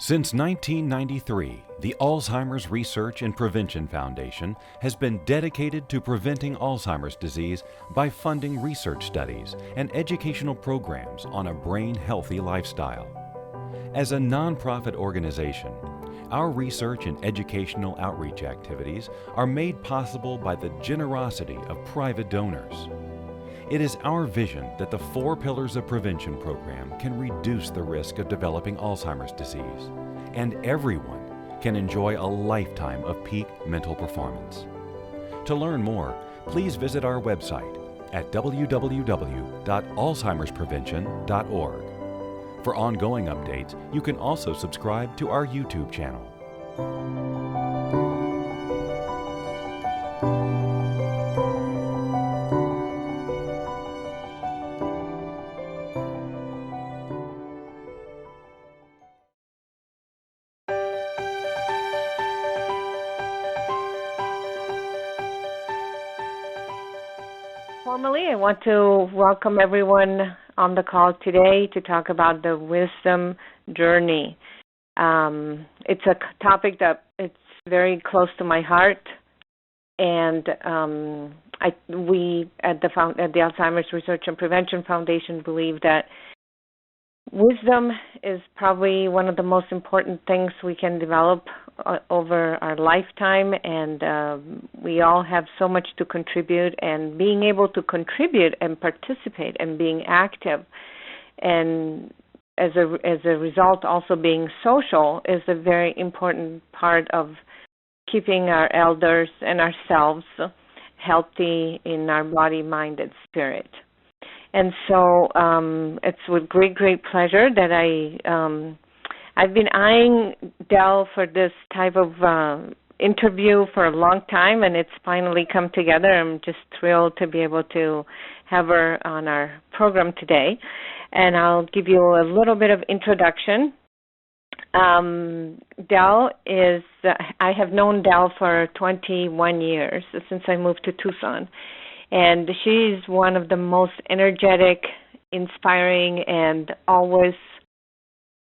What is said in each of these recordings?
Since 1993, the Alzheimer's Research and Prevention Foundation has been dedicated to preventing Alzheimer's disease by funding research studies and educational programs on a brain-healthy lifestyle. As a nonprofit organization, our research and educational outreach activities are made possible by the generosity of private donors. It is our vision that the 4 Pillars of Prevention program can reduce the risk of developing Alzheimer's disease, and everyone can enjoy a lifetime of peak mental performance. To learn more, please visit our website at www.alzheimersprevention.org. For ongoing updates, you can also subscribe to our YouTube channel. Formally, I want to welcome everyone on the call today to talk about the wisdom journey. It's a topic that it's very close to my heart, and we at the Alzheimer's Research and Prevention Foundation believe that wisdom is probably one of the most important things we can develop over our lifetime, and we all have so much to contribute, and being able to contribute and participate and being active, and as a result also being social, is a very important part of keeping our elders and ourselves healthy in our body, mind, and spirit. And so it's with great pleasure that I've been eyeing Dell for this type of interview for a long time, and it's finally come together. I'm just thrilled to be able to have her on our program today. And I'll give you a little bit of introduction. Dell is, I have known Dell for 21 years, since I moved to Tucson. And she's one of the most energetic, inspiring, and always,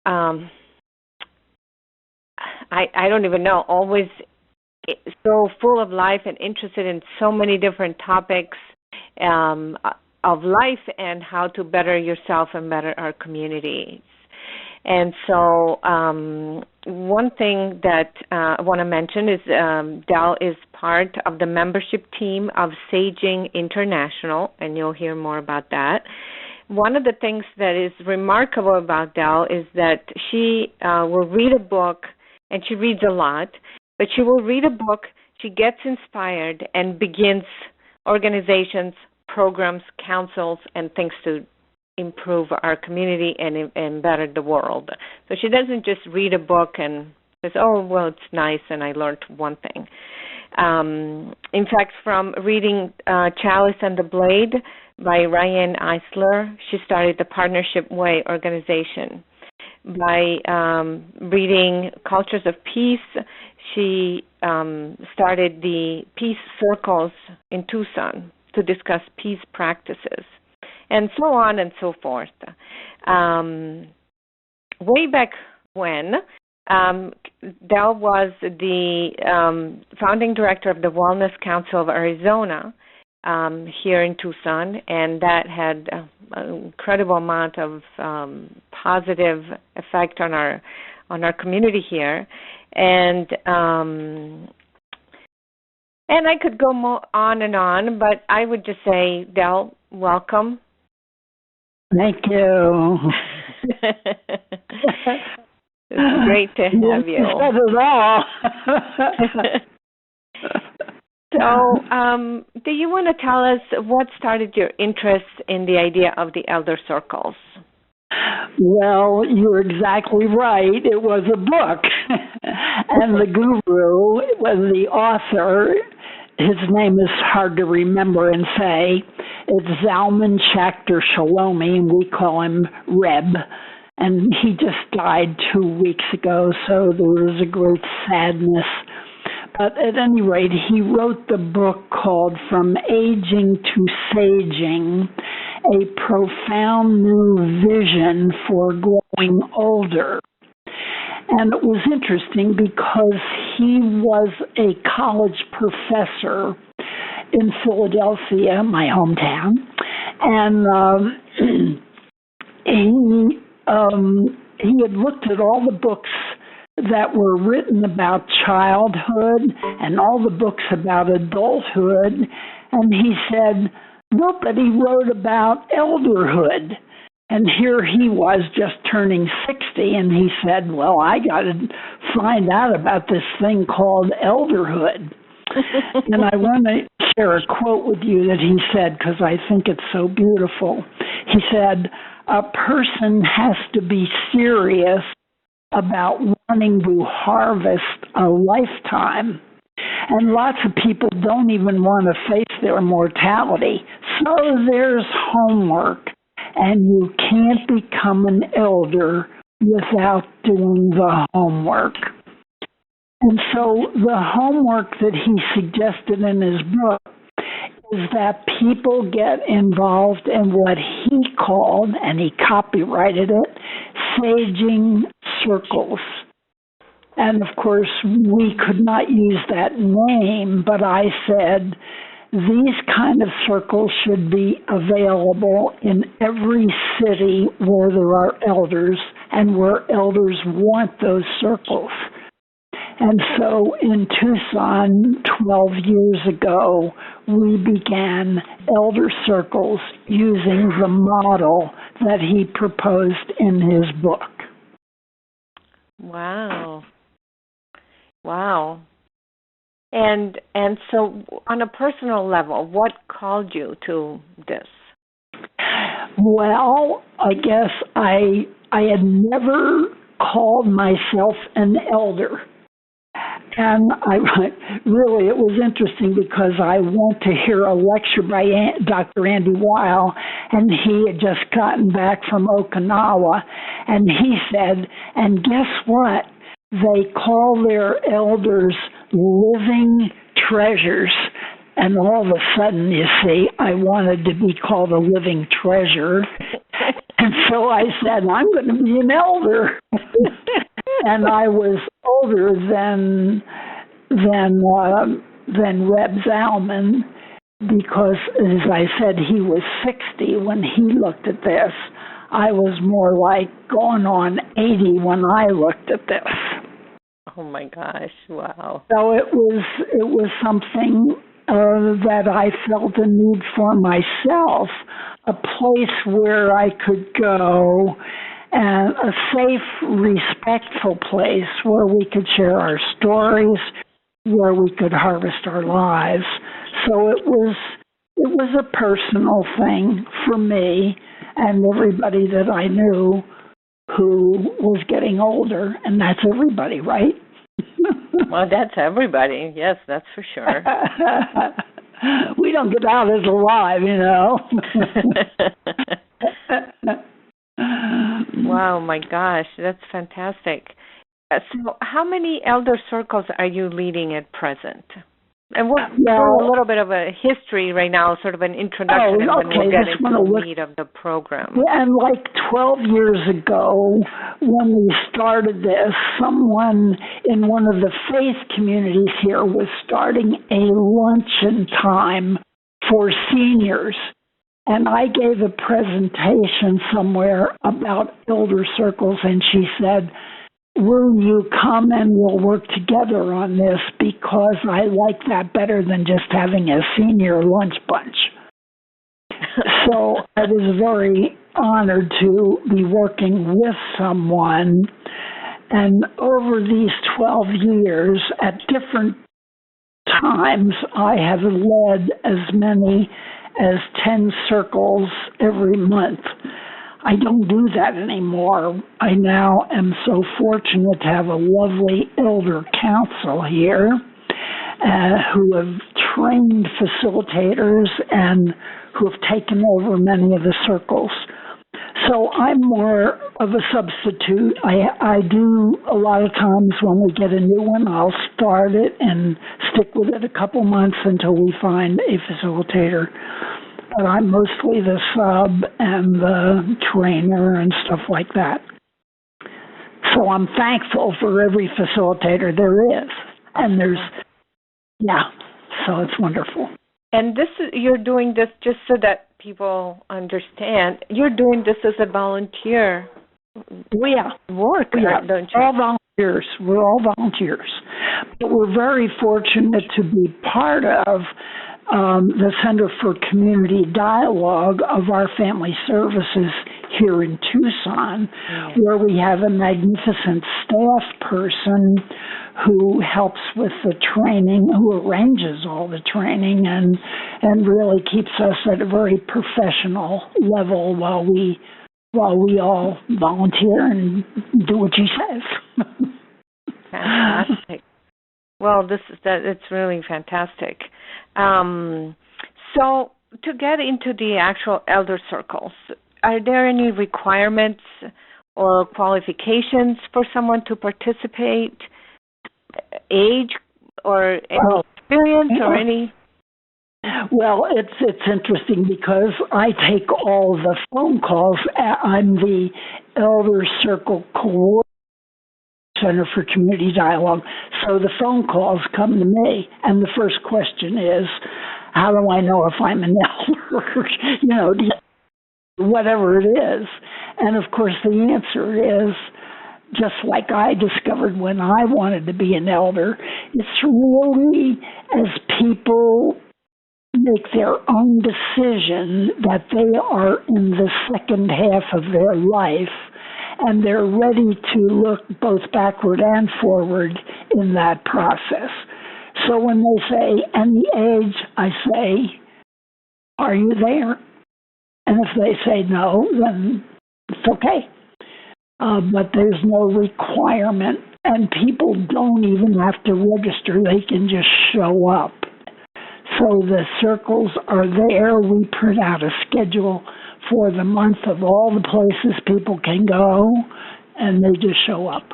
I don't even know, always so full of life and interested in so many different topics of life and how to better yourself and better our communities. And so one thing that I want to mention is Dell is part of the membership team of Saging International, and you'll hear more about that. One of the things that is remarkable about Dell is that she will read a book, and she reads a lot, but she will read a book, she gets inspired, and begins organizations, programs, councils, and things to improve our community and better the world. So she doesn't just read a book and says, oh, well, it's nice and I learned one thing. In fact, from reading Chalice and the Blade by Ryan Eisler, she started the Partnership Way organization. By reading Cultures of Peace, she started the Peace Circles in Tucson to discuss peace practices, and so on and so forth. Way back when, Dell was the founding director of the Wellness Council of Arizona here in Tucson, and that had an incredible amount of positive effect on our community here. And I could go on and on, but I would just say, Dell, welcome. Thank you. It's great to have you. You said it all. So, do you want to tell us what started your interest in the idea of the elder circles? Well, you're exactly right. It was a book, and the guru was the author. His name is hard to remember and say. It's Zalman Schachter Shalomi, and we call him Reb. And he just died 2 weeks ago, so there was a great sadness. But at any rate, he wrote the book called From Aging to Saging, a profound new vision for growing older. And it was interesting because he was a college professor in Philadelphia, my hometown, and he had looked at all the books that were written about childhood and all the books about adulthood, and he said, nobody wrote about elderhood. And here he was just turning 60, and he said, well, I got to find out about this thing called elderhood. And I want to share a quote with you that he said, because I think it's so beautiful. He said, a person has to be serious about wanting to harvest a lifetime. And lots of people don't even want to face their mortality. So there's homework. And you can't become an elder without doing the homework. And so the homework that he suggested in his book is that people get involved in what he called, and he copyrighted it, saging circles. And of course, we could not use that name, but I said, these kind of circles should be available in every city where there are elders and where elders want those circles. And so in Tucson, 12 years ago, we began elder circles using the model that he proposed in his book. Wow. Wow. And so on a personal level, what called you to this? Well, I guess I had never called myself an elder. And really, it was interesting because I went to hear a lecture by Dr. Andy Weil, and he had just gotten back from Okinawa, and he said, and guess what? They call their elders living treasures. And all of a sudden, you see, I wanted to be called a living treasure. And so I said, I'm going to be an elder. And I was older than Reb Zalman because, as I said, he was 60 when he looked at this. I was more like going on 80 when I looked at this. Oh my gosh! Wow. So it was something that I felt a need for myself, a place where I could go, and a safe, respectful place where we could share our stories, where we could harvest our lives. So it was a personal thing for me and everybody that I knew who was getting older, and that's everybody, right? Well, that's everybody. Yes, that's for sure. We don't get out as alive, you know. Wow, my gosh, that's fantastic. So how many elder circles are you leading at present? And we'll do a little bit of a history right now, sort of an introduction, and then we'll get into the meat of the program. And like 12 years ago, when we started this, someone in one of the faith communities here was starting a luncheon time for seniors. And I gave a presentation somewhere about elder circles, and she said, will you come and we'll work together on this because I like that better than just having a senior lunch bunch. So I was very honored to be working with someone. And over these 12 years, at different times, I have led as many as 10 circles every month. I don't do that anymore. I now am so fortunate to have a lovely elder council here who have trained facilitators and who have taken over many of the circles. So I'm more of a substitute. I do a lot of times when we get a new one, I'll start it and stick with it a couple months until we find a facilitator. But I'm mostly the sub and the trainer and stuff like that. So I'm thankful for every facilitator there is. And there's, so it's wonderful. And you're doing this just so that people understand. You're doing this as a volunteer work, don't you? All volunteers. We're all volunteers. But we're very fortunate to be part of the Center for Community Dialogue of our Family Services here in Tucson, where we have a magnificent staff person who helps with the training, who arranges all the training and really keeps us at a very professional level while we all volunteer and do what she says. Fantastic. Well, it's really fantastic. So to get into the actual elder circles, are there any requirements or qualifications for someone to participate? Age or any experience or any? Well, it's interesting because I take all the phone calls. I'm the Elder Circle Coordinator, Center for Community Dialogue. So the phone calls come to me, and the first question is, how do I know if I'm an elder? Whatever it is. And of course the answer is, just like I discovered when I wanted to be an elder, it's really as people make their own decision that they are in the second half of their life and they're ready to look both backward and forward in that process. So when they say any age, I say, are you there? And if they say no, then it's okay. But there's no requirement, and people don't even have to register. They can just show up. So the circles are there. We print out a schedule for the month of all the places people can go, and they just show up.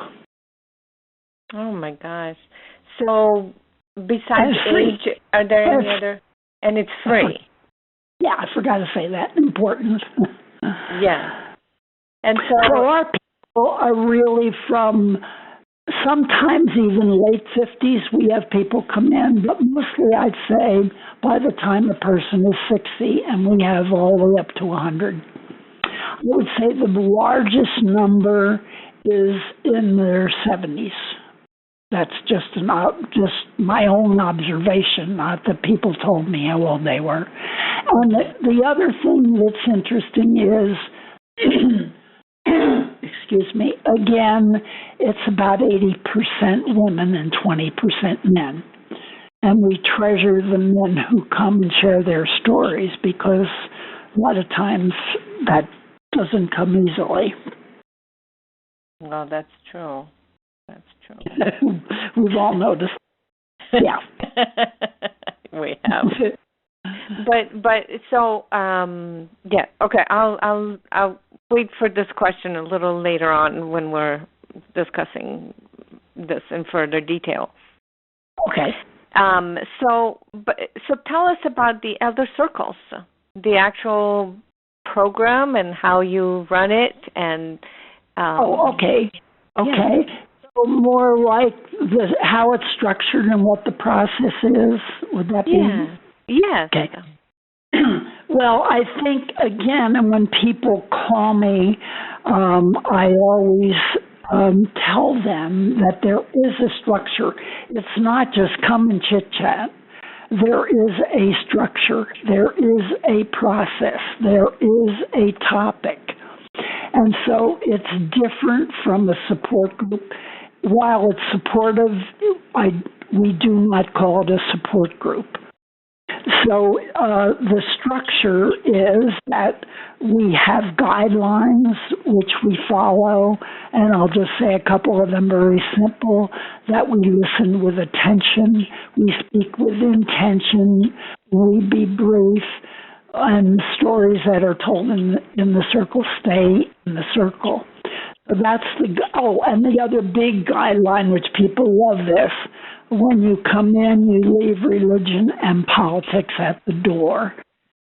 Oh, my gosh. So besides age, are there any other? And it's free. Yeah, I forgot to say that. Important. Yeah. And so our people are really from sometimes even late 50s. We have people come in, but mostly I'd say by the time a person is 60, and we have all the way up to 100. I would say the largest number is in their 70s. That's just my own observation, not that people told me how old they were. And the other thing that's interesting is, excuse me, again, it's about 80% women and 20% men. And we treasure the men who come and share their stories because a lot of times that doesn't come easily. Well, that's true. That's true. We've all noticed. Yeah. We have. But so yeah, okay, I'll wait for this question a little later on when we're discussing this in further detail. Okay. So tell us about the Elder Circles, the actual program and how you run it and okay. Okay. Yeah. So more like how it's structured and what the process is. Would that be? Yeah. Yes. Okay. Well, I think, again, and when people call me, I always tell them that there is a structure. It's not just come and chit-chat. There is a structure. There is a process. There is a topic. And so it's different from a support group. While it's supportive, we do not call it a support group. So the structure is that we have guidelines which we follow, and I'll just say a couple of them very simple, that we listen with attention, we speak with intention, we be brief, and stories that are told in the circle stay in the circle. So that's and the other big guideline, which people love this, when you come in, you leave religion and politics at the door,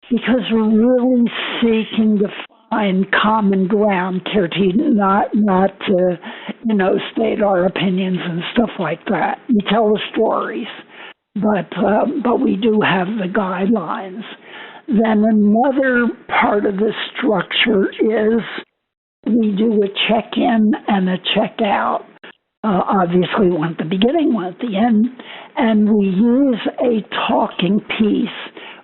because we're really seeking to find common ground, Kirti, not to, state our opinions and stuff like that. We tell the stories, but we do have the guidelines. Then another part of the structure is we do a check-in and a check-out. Obviously, one at the beginning, one at the end, and we use a talking piece,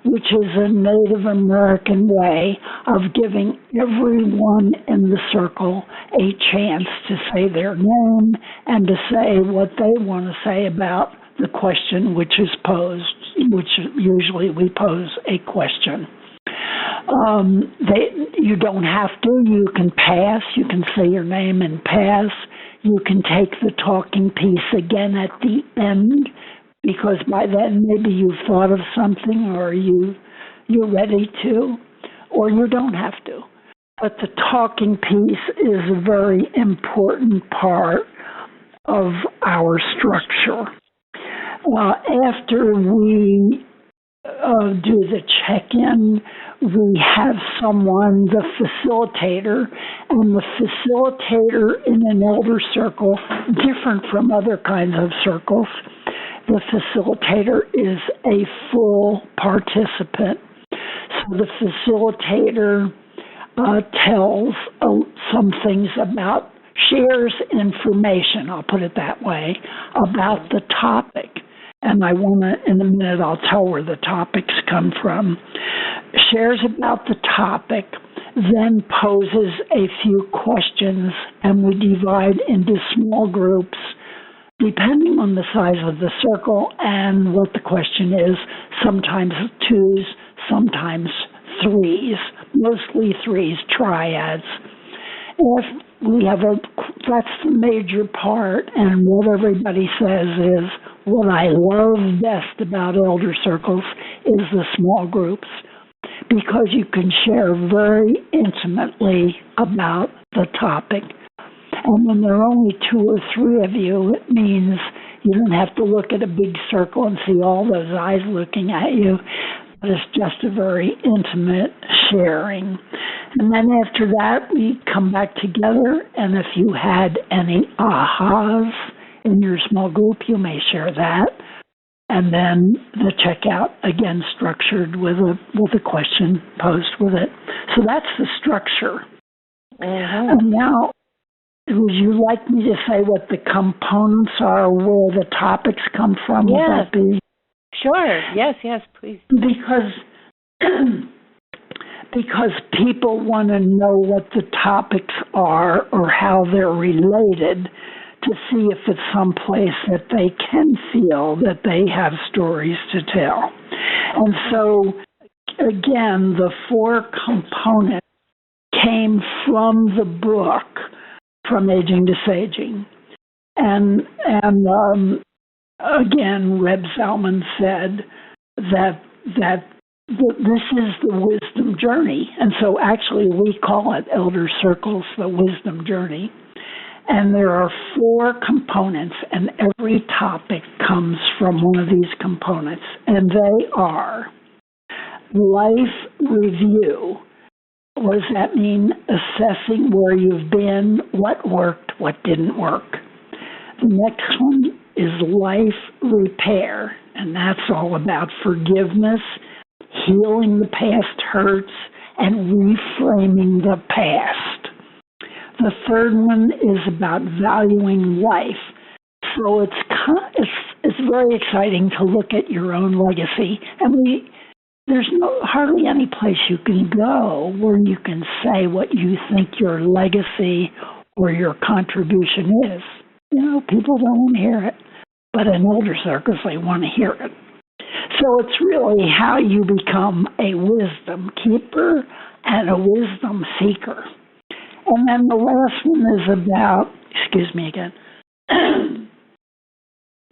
which is a Native American way of giving everyone in the circle a chance to say their name and to say what they want to say about the question which is posed, which usually we pose a question. You don't have to. You can pass. You can say your name and pass. You can take the talking piece again at the end, because by then maybe you've thought of something or you're ready to, or you don't have to. But the talking piece is a very important part of our structure. After we do the check-in, we have someone, the facilitator, and the facilitator in an elder circle, different from other kinds of circles. The facilitator is a full participant. So the facilitator tells some things about, shares information, I'll put it that way, about the topic. And in a minute, I'll tell where the topics come from. Shares about the topic, then poses a few questions, and we divide into small groups, depending on the size of the circle and what the question is, sometimes twos, sometimes threes, mostly threes, triads. If we have that's the major part, and what everybody says is, what I love best about elder circles is the small groups, because you can share very intimately about the topic. And when there are only 2 or 3 of you, it means you don't have to look at a big circle and see all those eyes looking at you. But it's just a very intimate sharing. And then after that, we come back together, and if you had any ahas in your small group, you may share that. And then the checkout, again, structured with a question posed with it. So that's the structure. Uh-huh. And now, would you like me to say what the components are, where the topics come from? Yes. Would that be? Sure. Yes, please. Because people want to know what the topics are or how they're related, to see if it's someplace that they can feel that they have stories to tell. And so, again, the 4 components came from the book, From Aging to Saging. And again, Reb Salman said that this is the wisdom journey. And so actually we call it Elder Circles, the wisdom journey. And there are 4 components, and every topic comes from one of these components. And they are life review. What does that mean? Assessing where you've been, what worked, what didn't work. The next one is life repair, and that's all about forgiveness, healing the past hurts, and reframing the past. The third one is about valuing life. So it's very exciting to look at your own legacy, and there's hardly any place you can go where you can say what you think your legacy or your contribution is. People don't want to hear it, but in elder circles, they want to hear it. So it's really how you become a wisdom keeper and a wisdom seeker. And then the last one is about,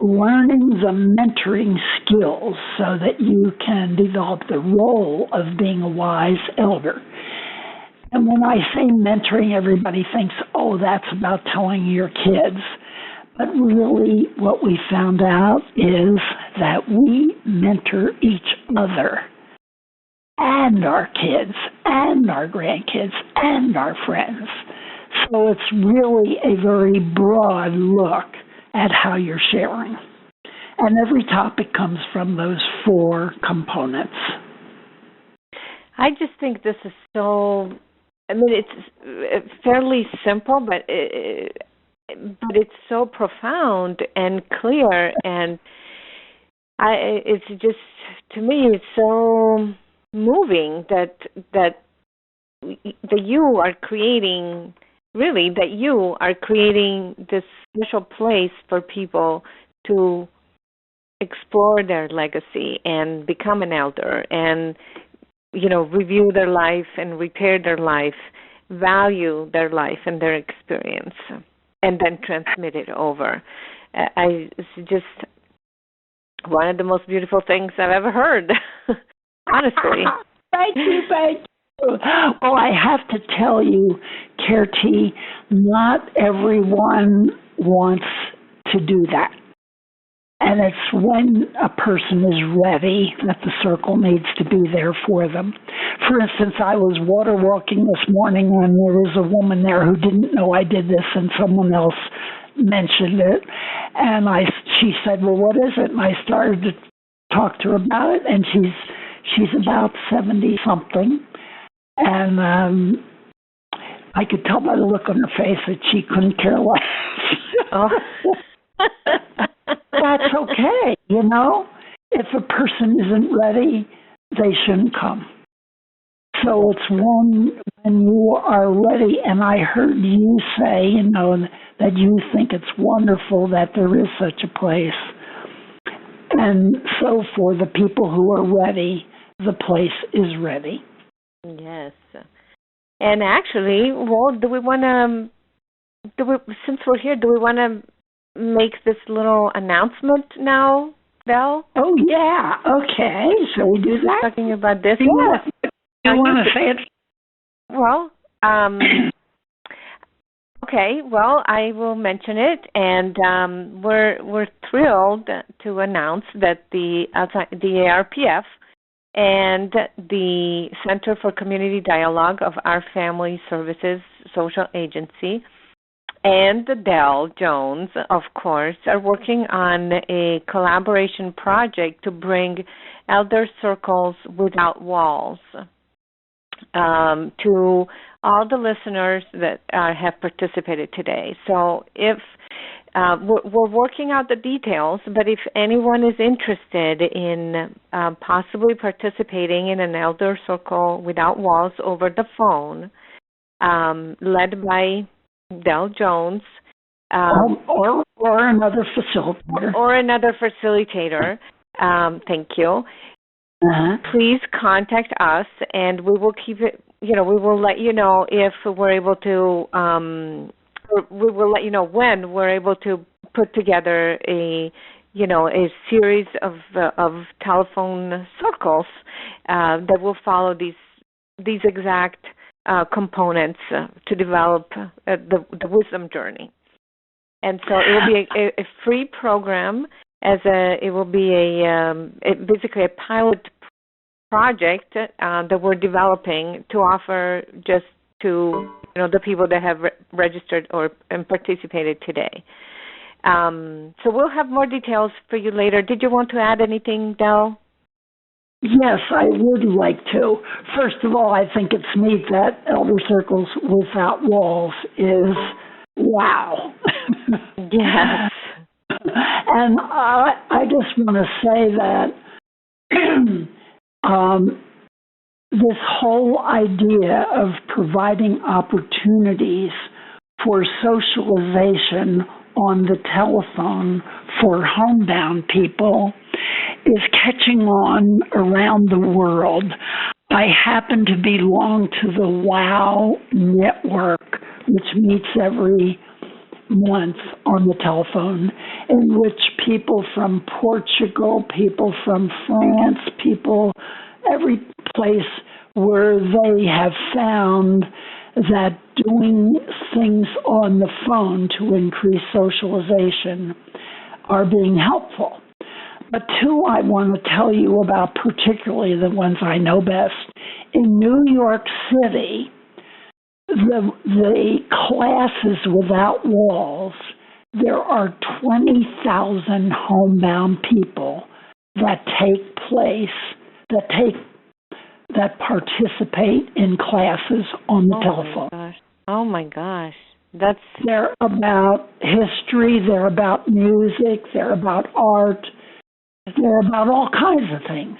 learning the mentoring skills so that you can develop the role of being a wise elder. And when I say mentoring, everybody thinks, oh, that's about telling your kids. But really what we found out is that we mentor each other. and our kids and our grandkids and our friends. So it's really a very broad look at how you're sharing. And every topic comes from those 4 components. I just think this is so, I mean, it's fairly simple, but it's so profound and clear, and it's just, to me, it's so moving that you are creating, really, that you are creating this special place for people to explore their legacy and become an elder and, review their life and repair their life, value their life and their experience, and then transmit it over. It's just one of the most beautiful things I've ever heard, honestly. Thank you. Well, I have to tell you, Kirti, not everyone wants to do that. And it's when a person is ready that the circle needs to be there for them. For instance, I was water walking this morning and there was a woman there who didn't know I did this, and someone else mentioned it. And she said, well, what is it? And I started to talk to her about it, and she's about 70-something. And I could tell by the look on her face that she couldn't care less. Oh. That's okay, If a person isn't ready, they shouldn't come. So it's when you are ready, and I heard you say, that you think it's wonderful that there is such a place. And so for the people who are ready, the place is ready. Yes. And actually, well, since we're here, do we want to make this little announcement now, Dell? Oh, yeah. Okay. Shall we do that? Talking about this? Yeah. You want to say it? Well, okay. Well, I will mention it, and we're thrilled to announce that the ARPF and the Center for Community Dialogue of Our Family Services Social Agency and the Dell Jones, of course, are working on a collaboration project to bring elder circles without walls to all the listeners that have participated today. So if we're working out the details, but if anyone is interested in possibly participating in an elder circle without walls over the phone, led by Dell Jones, or another facilitator. Or another facilitator. Thank you. Uh-huh. Please contact us, and we will keep it. We will let you know if we're able to. We will let you know when we're able to put together a series of telephone circles that will follow these exact components to develop the wisdom journey. And so it will be a free program. It will be basically a pilot project that we're developing to offer just to the people that have registered and participated today. So we'll have more details for you later. Did you want to add anything, Dell? Yes, I would like to. First of all, I think it's neat that Elder Circles Without Walls is wow. Yes. And I just want to say that this whole idea of providing opportunities for socialization on the telephone for homebound people is catching on around the world. I happen to belong to the WOW network, which meets every month on the telephone, in which people from Portugal, people from France, people, every place where they have found that doing things on the phone to increase socialization are being helpful. But two I want to tell you about, particularly the ones I know best. In New York City, the classes without walls, there are 20,000 homebound people that participate in classes on the telephone. Gosh. Oh my gosh. They're about history, they're about music, they're about art, they're about all kinds of things.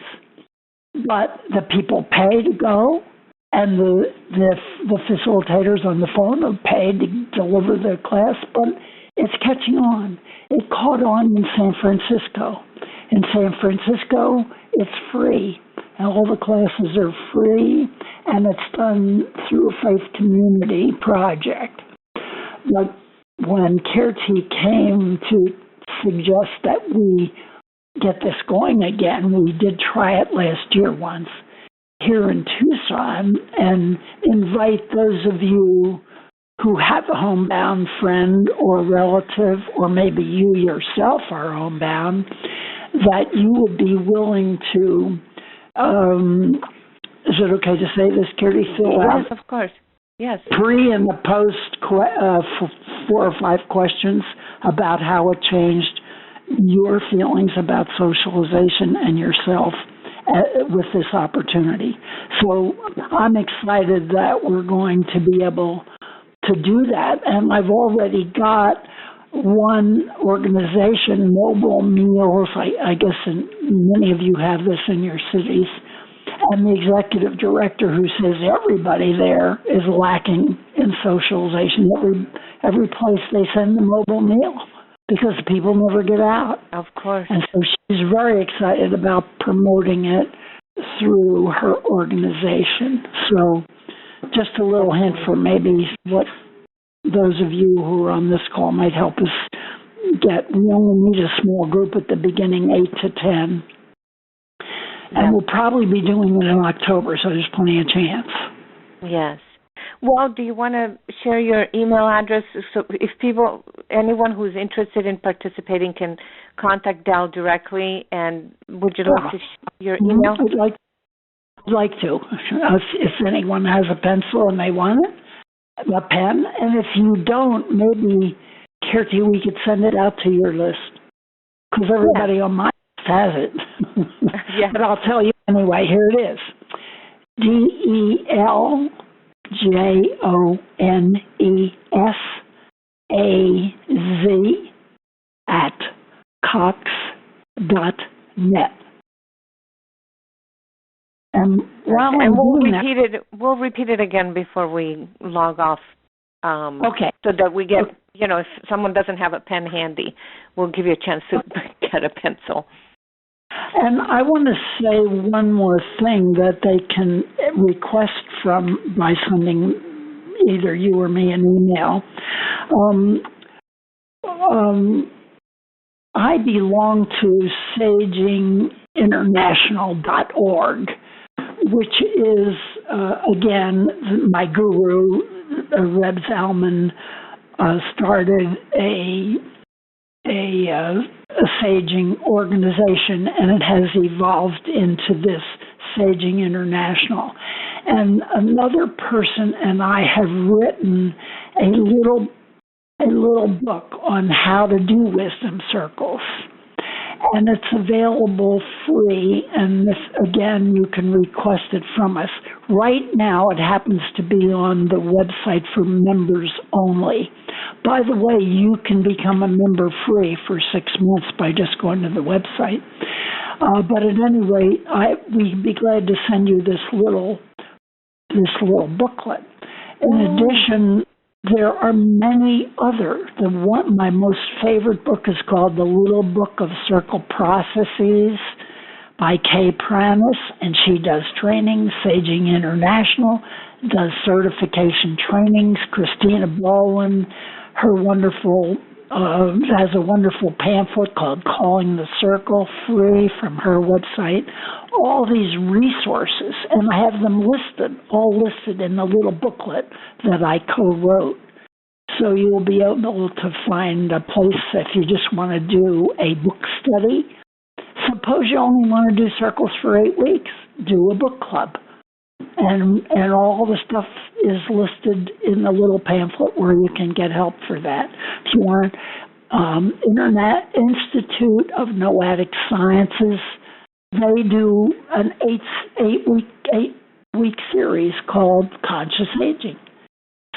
But the people pay to go, and the facilitators on the phone are paid to deliver the class, but it's catching on. It caught on in San Francisco. In San Francisco, it's free, and all the classes are free, and it's done through a faith community project. But when Kirti came to suggest that we get this going again, we did try it last year once here in Tucson, and invite those of you who have a homebound friend or relative, or maybe you yourself are homebound, that you would be willing to, is it okay to say this, Kirti? Yes, of course. Yes. Pre and the post 4 or 5 questions about how it changed your feelings about socialization and yourself with this opportunity. So I'm excited that we're going to be able to do that. And I've already got one organization, Mobile Meals, I guess many of you have this in your cities, and the executive director who says everybody there is lacking in socialization. Every place they send the mobile meal because people never get out. Of course. And so she's very excited about promoting it through her organization. So just a little hint for maybe what those of you who are on this call might help us get. We only need a small group at the beginning, 8 to 10. And we'll probably be doing it in October, so there's plenty of chance. Yes. Well, do you want to share your email address? So if anyone who's interested in participating can contact Dell directly, and would you like to share your email? I'd like to. If anyone has a pencil and they want it, a pen. And if you don't, maybe, Kirti, we could send it out to your list, because everybody on my list has it. Yeah. But I'll tell you anyway. Here it is. DELJONEAZ@cox.net. And we'll repeat it again before we log off. Okay. So that we get, if someone doesn't have a pen handy, we'll give you a chance to get a pencil. And I want to say one more thing that they can request by sending either you or me an email. I belong to saginginternational.org, which is, again, my guru, Reb Zalman, started a saging organization, and it has evolved into this Saging International. And another person and I have written a little book on how to do wisdom circles. And it's available free, and this, again, you can request it from us. Right now, it happens to be on the website for members only. By the way, you can become a member free for 6 months by just going to the website. But at any rate, we'd be glad to send you this little booklet. In addition, there are many other. My most favorite book is called The Little Book of Circle Processes by Kay Pranis, and she does training. Saging International does certification trainings. Christina Baldwin, her has a wonderful pamphlet called Calling the Circle, free from her website. All these resources, and I have them all listed in the little booklet that I co-wrote. So you will be able to find a place if you just want to do a book study, suppose you only want to do circles for 8 weeks. Do a book club. And all the stuff is listed in the little pamphlet where you can get help for that. If you want Internet Institute of Noetic Sciences, they do an eight-week series called Conscious Aging.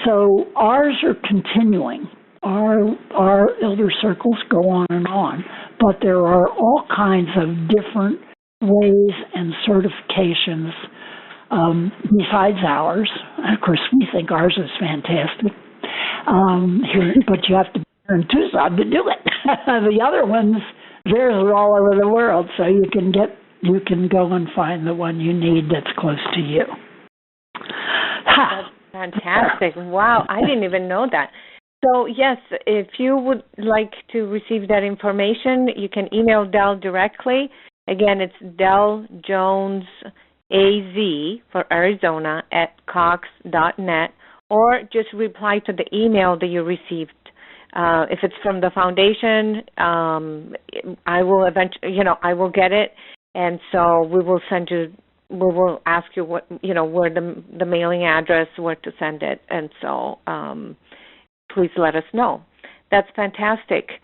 So ours are continuing. Our elder circles go on, but there are all kinds of different ways and certifications besides ours. Of course, we think ours is fantastic, but you have to be here in Tucson to do it. The other ones, theirs are all over the world, so you can go and find the one you need that's close to you. That's fantastic. Wow, I didn't even know that. So, yes, if you would like to receive that information, you can email Dell directly. Again, it's Dell Jones AZ for Arizona @cox.net, or just reply to the email that you received. If it's from the foundation, I will eventually, I will get it, and so we will send you. We will ask you what, where the mailing address, where to send it, and so please let us know. That's fantastic.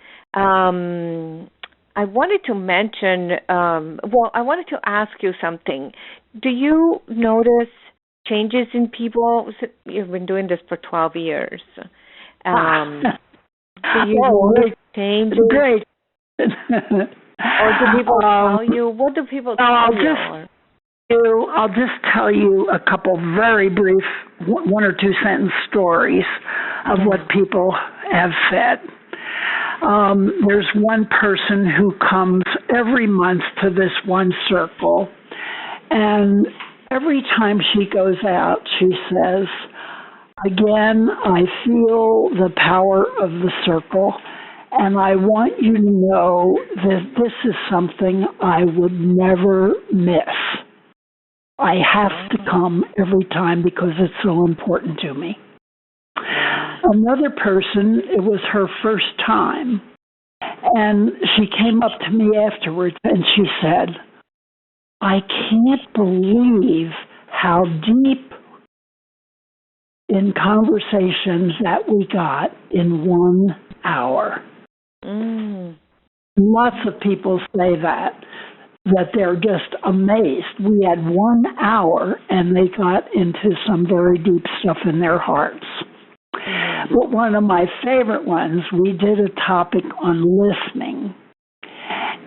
I wanted to mention, I wanted to ask you something. Do you notice changes in people? You've been doing this for 12 years. Do you notice changes? Great. Or do people tell you? What do people tell you? I'll just tell you a couple very brief 1 or 2 sentence stories of what people have said. There's one person who comes every month to this one circle, and every time she goes out, she says, again, I feel the power of the circle, and I want you to know that this is something I would never miss. I have to come every time because it's so important to me. Another person, it was her first time, and she came up to me afterwards and she said, I can't believe how deep in conversations that we got in 1 hour. Lots of people say that they're just amazed. We had 1 hour and they got into some very deep stuff in their hearts. But one of my favorite ones, we did a topic on listening.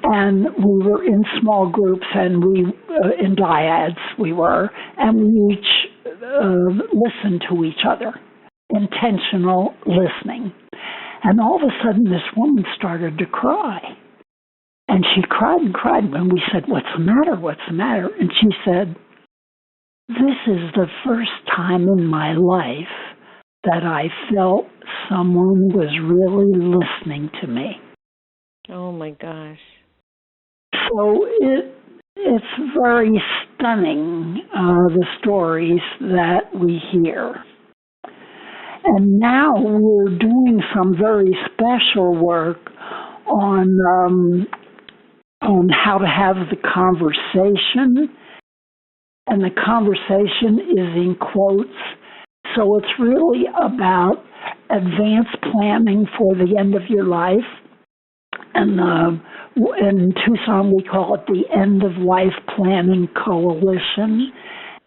And we were in small groups and in dyads and we each listened to each other. Intentional listening. And all of a sudden this woman started to cry. And she cried and cried when we said, what's the matter? What's the matter? And she said, this is the first time in my life that I felt someone was really listening to me. Oh, my gosh. So it's very stunning, the stories that we hear. And now we're doing some very special work on how to have the conversation, and the conversation is in quotes. So it's really about advanced planning for the end of your life. And in Tucson, we call it the End of Life Planning Coalition.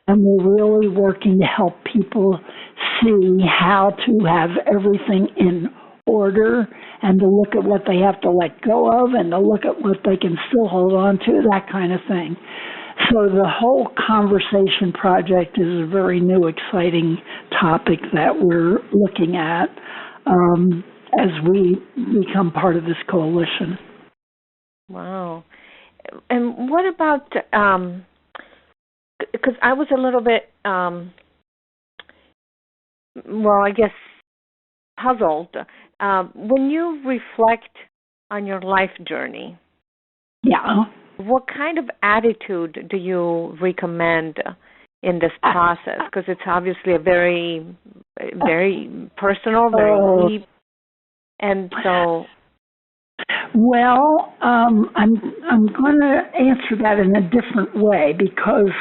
And we're really working to help people see how to have everything in order and to look at what they have to let go of and to look at what they can still hold on to, that kind of thing. So the whole conversation project is a very new, exciting topic that we're looking at as we become part of this coalition. Wow. And what about, because I was a little bit, puzzled. When you reflect on your life journey, what kind of attitude do you recommend in this process? Because it's obviously a very, very personal, very deep. And so Well, I'm going to answer that in a different way because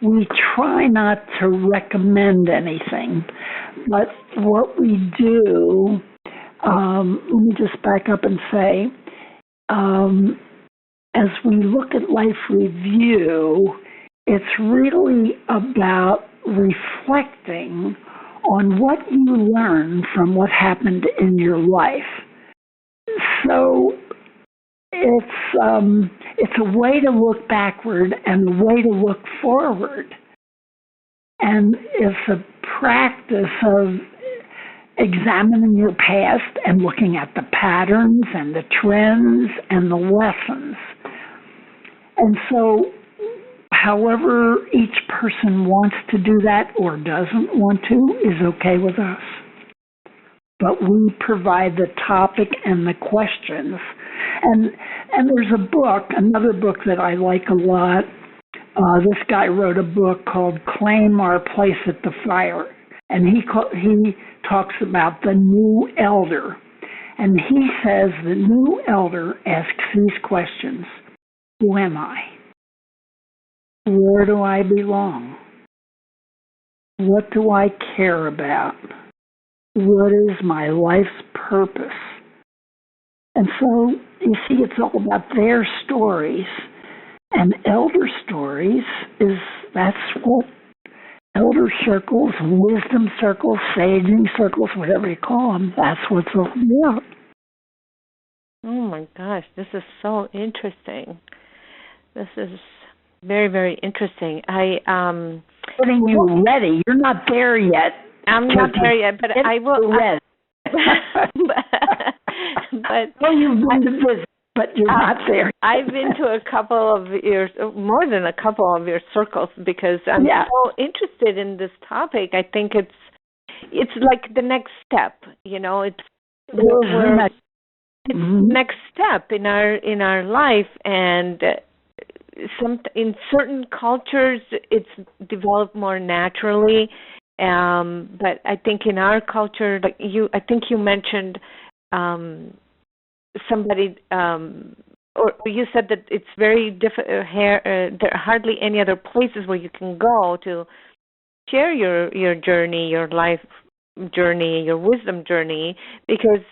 we try not to recommend anything, but what we do, let me just back up and say, as we look at life review, it's really about reflecting on what you learned from what happened in your life. So it's a way to look backward and a way to look forward. And it's a practice of examining your past and looking at the patterns and the trends and the lessons. And so, however each person wants to do that or doesn't want to is okay with us. But we provide the topic and the questions. And there's a book, another book that I like a lot. This guy wrote a book called Claim Our Place at the Fire. And he talks about the new elder. And he says the new elder asks these questions. Who am I? Where do I belong? What do I care about? What is my life's purpose? And so, you see, it's all about their stories. And elder stories that's what elder circles, wisdom circles, saging circles, whatever you call them, that's what's all about. Oh my gosh, this is so interesting. This is very, very interesting. Getting you ready. You're not there yet. I'm not there yet, but I will. Well, you've been to visit, but you're not there. I've been to a couple of more than a couple of your circles because I'm so interested in this topic. I think it's like the next step. It's the next step in our life, and in certain cultures it's developed more naturally. But I think in our culture, I think you mentioned somebody, or you said that it's very difficult. There are hardly any other places where you can go to share your journey, your life journey, your wisdom journey, because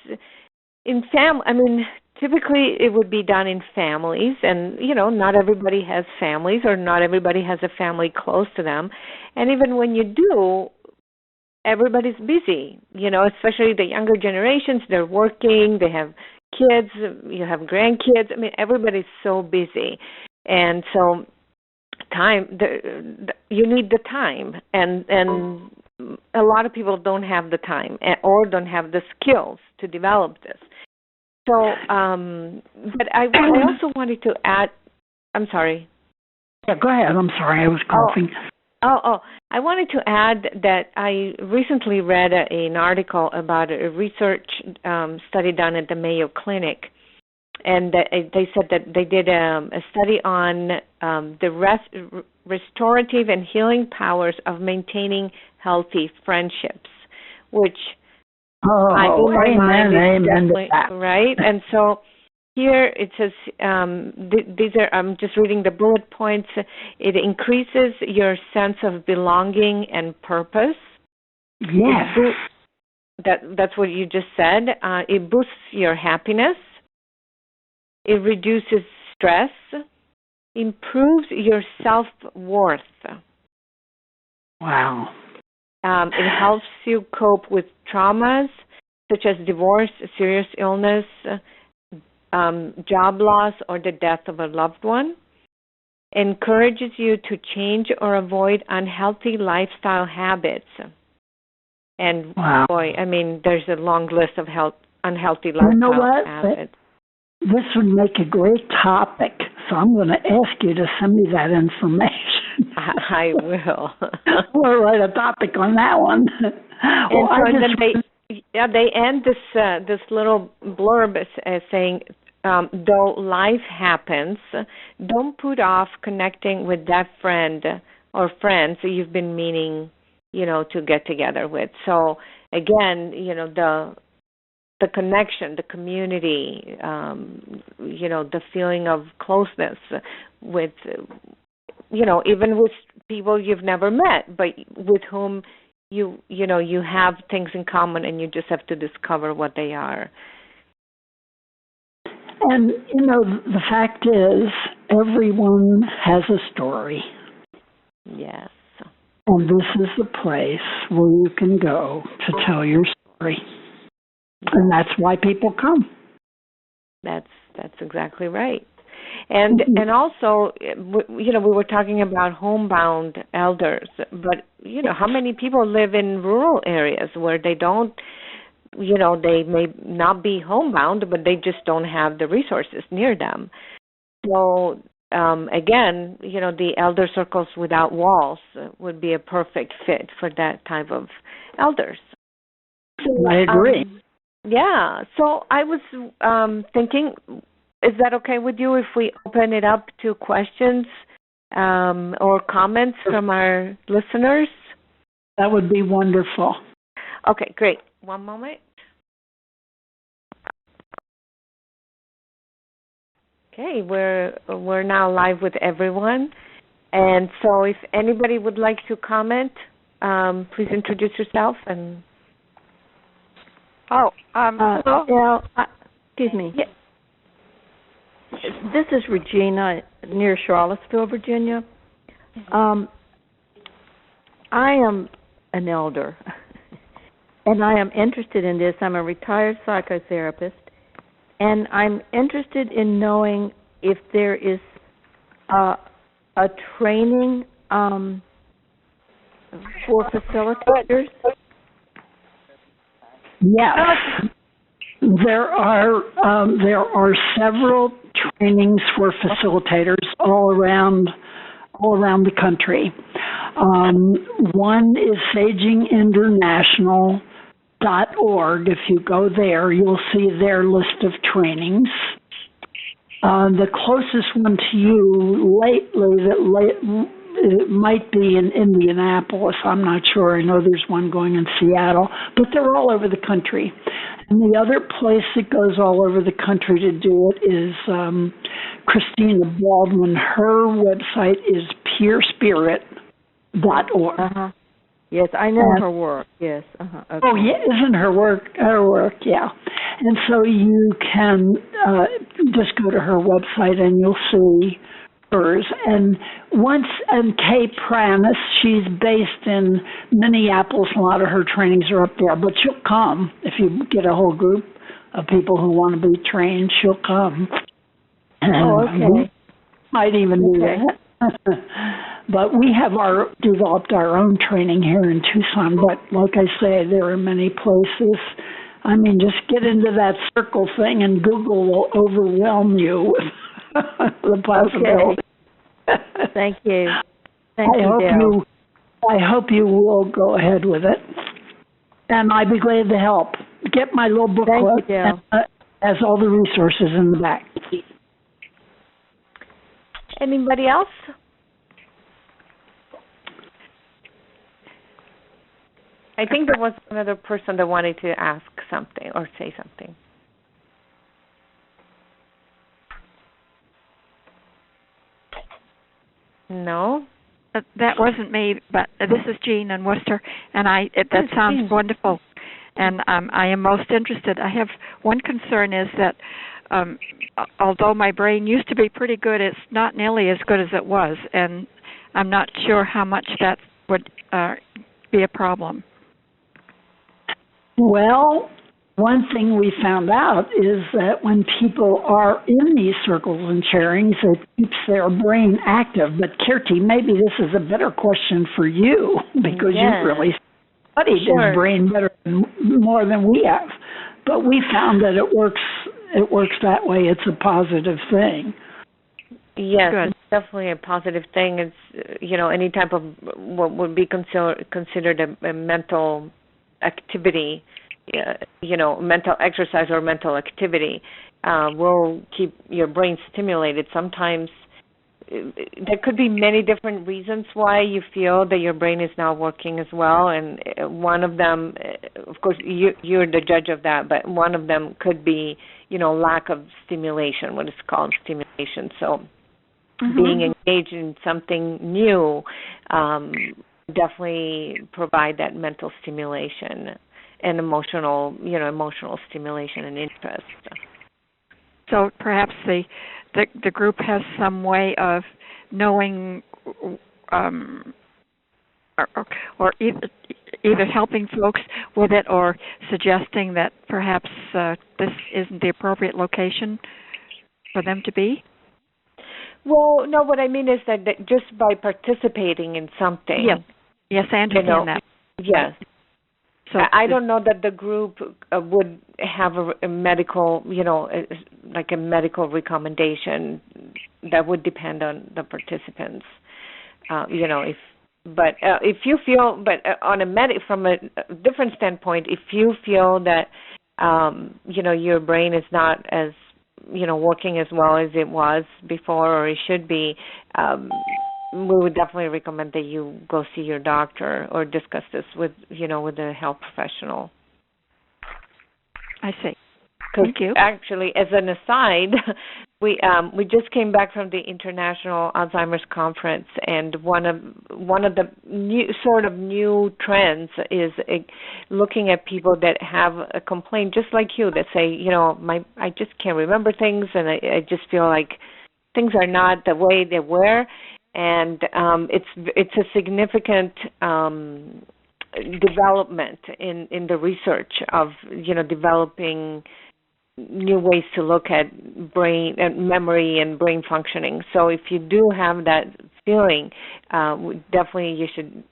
typically it would be done in families, and not everybody has families, or not everybody has a family close to them, and even when you do, everybody's busy, especially the younger generations. They're working, they have kids, you have grandkids. Everybody's so busy, and so you need the time, and a lot of people don't have the time or don't have the skills to develop this. So, but I also wanted to add. I'm sorry. Yeah, go ahead. I'm sorry, I was coughing. I wanted to add that I recently read an article about a research study done at the Mayo Clinic, and they said that they did a study on the restorative and healing powers of maintaining healthy friendships, which I do my mind is definitely right. And so here it says, these are, I'm just reading the bullet points. It increases your sense of belonging and purpose. Yes. That's what you just said. It boosts your happiness. It reduces stress. Improves your self-worth. Wow. It helps you cope with traumas such as divorce, serious illness, job loss, or the death of a loved one. Encourages you to change or avoid unhealthy lifestyle habits. And boy, there's a long list of unhealthy lifestyle habits. This would make a great topic, so I'm going to ask you to send me that information. I will. We'll write a topic on that one. They end this little blurb saying, though life happens, don't put off connecting with that friend or friends you've been meaning, to get together with. So again, the connection, the community, the feeling of closeness with, even with people you've never met, but with whom you have things in common, and you just have to discover what they are. And, the fact is, everyone has a story. Yes. And this is the place where you can go to tell your story. And that's why people come. That's exactly right. And also, we were talking about homebound elders, but, how many people live in rural areas where they don't, they may not be homebound, but they just don't have the resources near them. So, again, the elder circles without walls would be a perfect fit for that type of elders. So, I agree. Yeah. So I was thinking, is that okay with you if we open it up to questions or comments from our listeners? That would be wonderful. Okay, great. One moment. Okay, we're now live with everyone. And so if anybody would like to comment, please introduce yourself. And hello. Excuse me. Yeah. This is Regina near Charlottesville, Virginia. I am an elder, and I am interested in this. I'm a retired psychotherapist, and I'm interested in knowing if there is a training for facilitators. Yes, there are several trainings for facilitators all around the country. One is saginginternational.org. If you go there, you'll see their list of trainings. The closest one to you lately, it might be in Indianapolis. I'm not sure. I know there's one going in Seattle, but they're all over the country. And the other place that goes all over the country to do it is Christina Baldwin. Her website is peerspirit.org. Uh-huh. Yes, I know her work. Yes. Uh-huh. Okay. Oh, yeah, isn't her work, yeah. And so you can just go to her website and you'll see hers. And Kay Pranis, she's based in Minneapolis. A lot of her trainings are up there, but she'll come. If you get a whole group of people who want to be trained, she'll come. Oh, okay. We might even do that. But we have developed our own training here in Tucson. But like I say, there are many places. I mean, just get into that circle thing and Google will overwhelm you with the possibility. Okay. Thank you. I hope you will go ahead with it. And I'd be glad to help. Get my little booklet. Has all the resources in the back. Anybody else? I think there was another person that wanted to ask something or say something. No? That wasn't me, but this is Jean in Worcester, and that sounds wonderful, and I am most interested. I have one concern is that although my brain used to be pretty good, it's not nearly as good as it was, and I'm not sure how much that would be a problem. Well, one thing we found out is that when people are in these circles and sharings, it keeps their brain active. But Kirti, maybe this is a better question for you because you've really studied his brain more than we have. But we found that it works that way. It's a positive thing. Yes, it's definitely a positive thing. It's, any type of what would be considered a mental activity, mental exercise or mental activity will keep your brain stimulated. Sometimes, there could be many different reasons why you feel that your brain is not working as well, and one of them, of course, you're the judge of that, but one of them could be, lack of stimulation, what is called stimulation. So being engaged in something new definitely provide that mental stimulation and emotional stimulation and interest. So perhaps the group has some way of knowing, or either helping folks with it or suggesting that perhaps this isn't the appropriate location for them to be? Well, no, what I mean is that just by participating in something. Yes, I understand that. Yes. So I don't know that the group would have a medical, like a medical recommendation. That would depend on the participants, if you feel, on from a different standpoint, if you feel that, your brain is not as, working as well as it was before or it should be, we would definitely recommend that you go see your doctor or discuss this with a health professional. I see. Thank you. Actually, as an aside, we just came back from the International Alzheimer's Conference, and one of the new trends is looking at people that have a complaint, just like you, that say, I just can't remember things, and I just feel like things are not the way they were. And it's a significant development in the research of developing new ways to look at brain and memory and brain functioning. So if you do have that feeling, definitely you should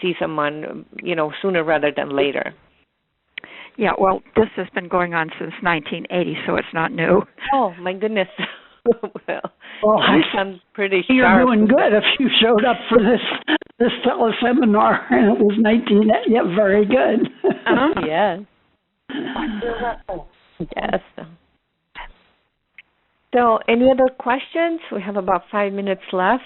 see someone sooner rather than later. Yeah, well, this has been going on since 1980, so it's not new. Oh my goodness. Well, you sound pretty sharp. You're doing good if you showed up for this teleseminar and it was 19. Yeah, very good. Yes. Yes. So, any other questions? We have about 5 minutes left.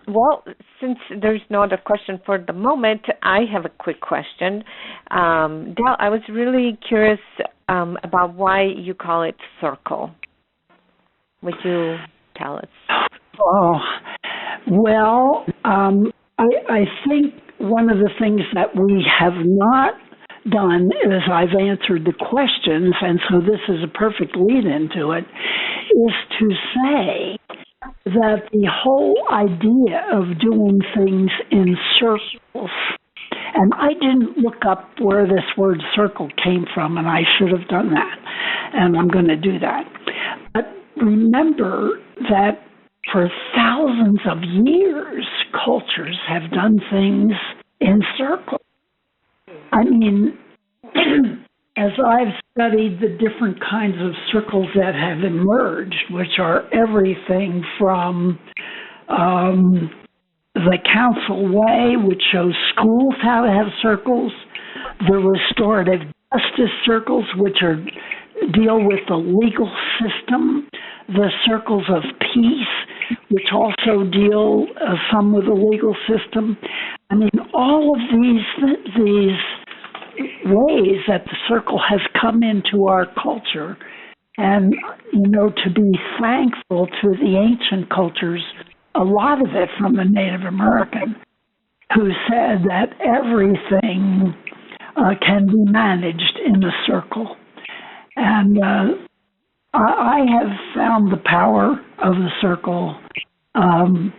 Well, since there's no other question for the moment, I have a quick question. Dell, I was really curious about why you call it circle. Would you tell us? Oh, well, I think one of the things that we have not done is I've answered the questions, and so this is a perfect lead into it, is to say that the whole idea of doing things in circles, and I didn't look up where this word circle came from, and I should have done that, and I'm going to do that. But remember that for thousands of years, cultures have done things in circles. I mean, as I've studied the different kinds of circles that have emerged, which are everything from the council way, which shows schools how to have circles, the restorative justice circles, which deal with the legal system, the circles of peace, which also deal some with the legal system. I mean, all of these ways that the circle has come into our culture, and to be thankful to the ancient cultures, a lot of it from the Native American, who said that everything can be managed in a circle. And I have found the power of the circle to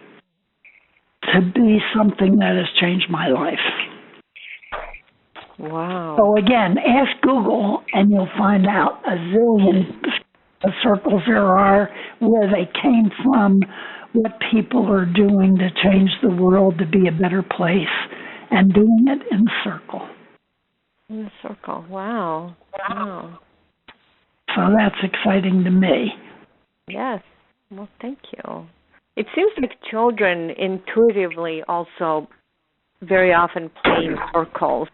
be something that has changed my life. Wow. So again, ask Google and you'll find out a zillion circles there are, where they came from, what people are doing to change the world to be a better place, and doing it in a circle. In a circle. Wow. Wow. So that's exciting to me. Yes. Well, thank you. It seems like children intuitively also very often play in circles.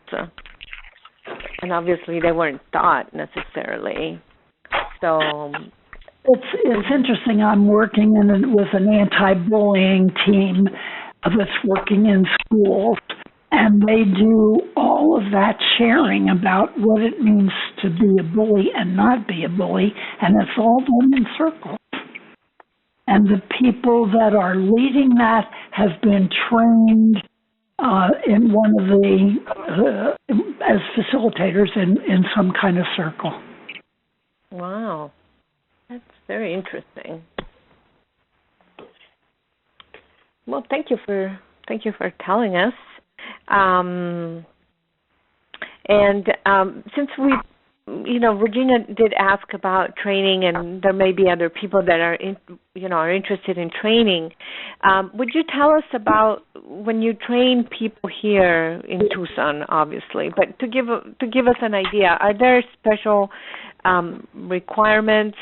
And obviously they weren't taught necessarily. So it's interesting. I'm working with an anti-bullying team that's working in schools, and they do all of that sharing about what it means to be a bully and not be a bully, and it's all done in circles. And the people that are leading that have been trained in one of the as facilitators in some kind of circle. Wow, that's very interesting. Well, thank you for telling us. Since Virginia did ask about training, and there may be other people that are interested in training. Would you tell us about when you train people here in Tucson, obviously, but to give us an idea, are there special requirements?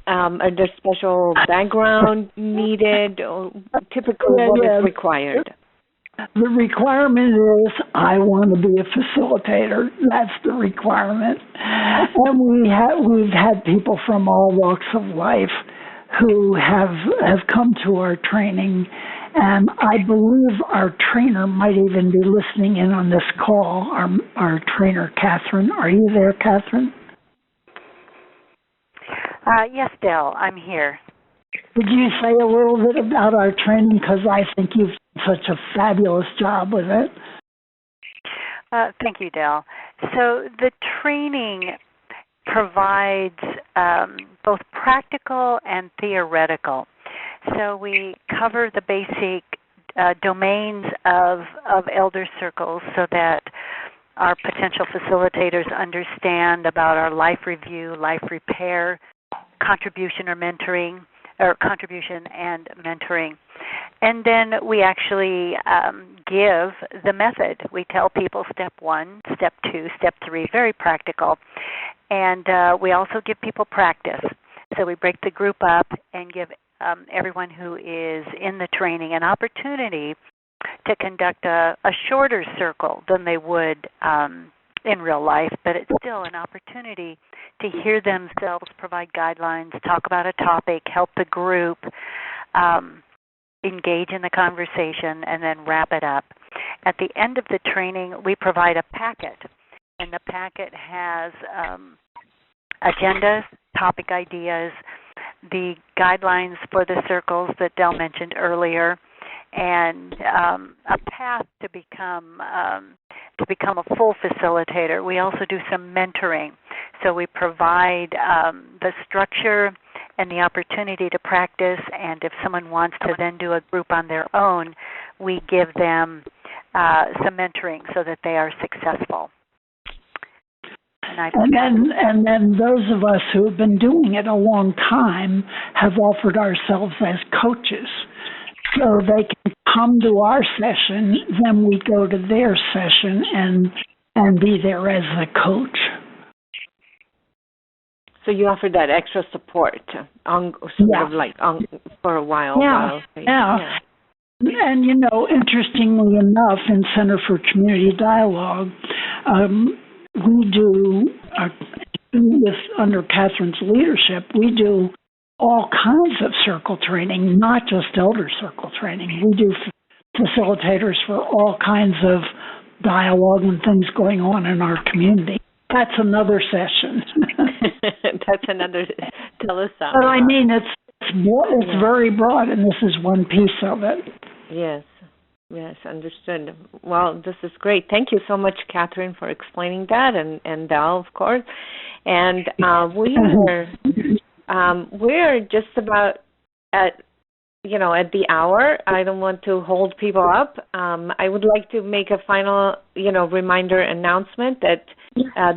Are there special background needed? Or typically, what is required? The requirement is I want to be a facilitator. That's the requirement. And we've had people from all walks of life who have come to our training, and I believe our trainer might even be listening in on this call. Our trainer, Catherine. Are you there, Catherine? Yes, Dell, I'm here. Would you say a little bit about our training? Because I think you've done such a fabulous job with it. Thank you, Dell. So the training provides both practical and theoretical. So we cover the basic domains of elder circles so that our potential facilitators understand about our life review, life repair, contribution and mentoring. And then we actually give the method. We tell people step 1, step 2, step 3, very practical. And we also give people practice. So we break the group up and give everyone who is in the training an opportunity to conduct a shorter circle than they would in real life, but it's still an opportunity to hear themselves provide guidelines, talk about a topic, help the group, engage in the conversation, and then wrap it up. At the end of the training, we provide a packet, and the packet has agendas, topic ideas, the guidelines for the circles that Dell mentioned earlier, and a path to become a full facilitator. We also do some mentoring. So we provide the structure and the opportunity to practice, and if someone wants to then do a group on their own, we give them some mentoring so that they are successful. And then those of us who have been doing it a long time have offered ourselves as coaches. So they can come to our session, then we go to their session and be there as the coach. So you offer that extra support for a while. Yeah. And, interestingly enough, in Center for Community Dialogue, we do, under Catherine's leadership, we do all kinds of circle training, not just elder circle training. We do facilitators for all kinds of dialogue and things going on in our community. That's another session. That's another. Tell us that. But I mean, it's very broad, and this is one piece of it. Yes, understood. Well, this is great. Thank you so much, Catherine, for explaining that, and Dell, of course. And we're just about at the hour. I don't want to hold people up. I would like to make a final, reminder announcement that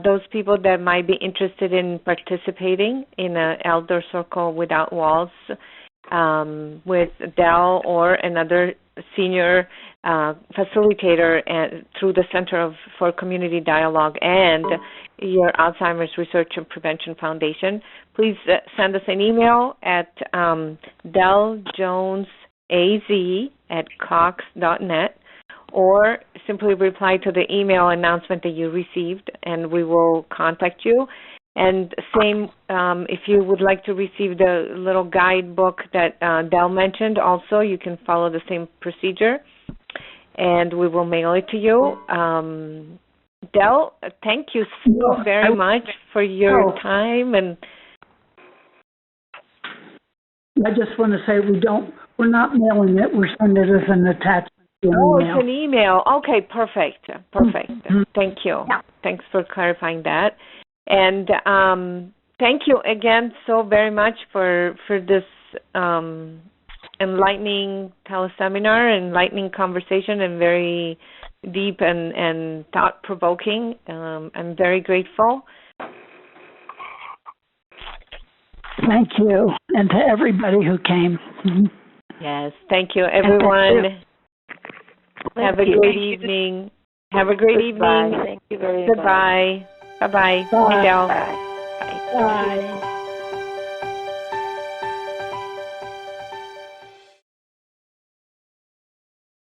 those people that might be interested in participating in an Elder Circle Without Walls with Dell or another senior facilitator through the Center for Community Dialogue and your Alzheimer's Research and Prevention Foundation, please send us an email at delljonesaz@cox.net or simply reply to the email announcement that you received, and we will contact you. And same, if you would like to receive the little guidebook that Dell mentioned, also you can follow the same procedure, and we will mail it to you. Dell, thank you so very much for your time. And I just want to say we're not mailing it. We're sending it as an attachment to an email. It's an email. Okay, perfect. Mm-hmm. Thank you. Yeah. Thanks for clarifying that. And thank you again so very much for this enlightening teleseminar, enlightening conversation, and very deep and thought-provoking. I'm very grateful. Thank you, and to everybody who came. Yes, thank you, everyone. Have a great evening. Have a great evening. Thank you very much. Goodbye. Bye-bye. Bye. Bye. Bye.